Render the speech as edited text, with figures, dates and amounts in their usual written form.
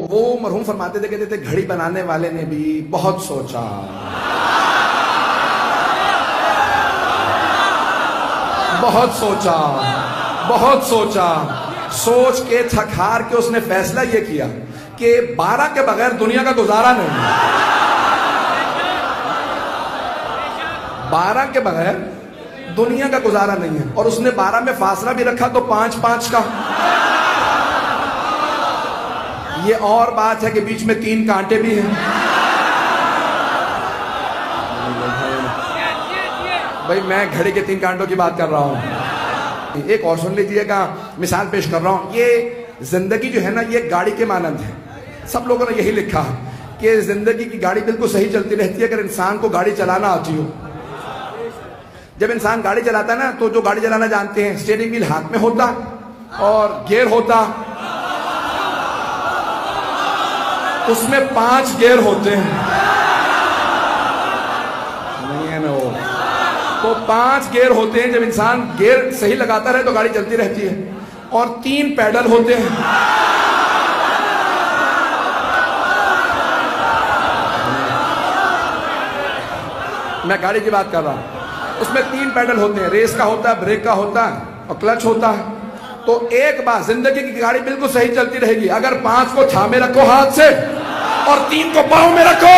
वो मरहूम फरमाते थे, कहते थे घड़ी बनाने वाले ने भी बहुत सोचा, बहुत सोचा, बहुत सोचा। सोच के थक हार के उसने फैसला ये किया कि 12 के बगैर दुनिया का गुजारा नहीं है। 12 के बगैर दुनिया का गुजारा नहीं है। और उसने 12 में फासला भी रखा तो 5-5 का। ये और बात है कि बीच में 3 कांटे भी हैं। भाई मैं घड़ी के 3 कांटों की बात कर रहा हूं। एक और सुन लीजिएगा, मिसाल पेश कर रहा हूं। ये जिंदगी जो है ना, ये गाड़ी के मानंद है। सब लोगों ने यही लिखा कि जिंदगी की गाड़ी बिल्कुल सही चलती रहती है अगर इंसान को गाड़ी चलाना आती हो। जब इंसान गाड़ी चलाता है ना, तो जो गाड़ी चलाना जानते हैं, स्टीयरिंग व्हील हाथ में होता और गियर होता, उसमें 5 गियर होते हैं। नहीं है ना वो, तो 5 गियर होते हैं। जब इंसान गियर सही लगाता रहे तो गाड़ी चलती रहती है। और 3 पैडल होते हैं। मैं गाड़ी की बात कर रहा हूं। उसमें 3 पैडल होते हैं, रेस का होता है, ब्रेक का होता है और क्लच होता है। तो एक बार जिंदगी की गाड़ी बिल्कुल सही चलती रहेगी अगर 5 को थामे रखो हाथ से और 3 को पांव में रखो।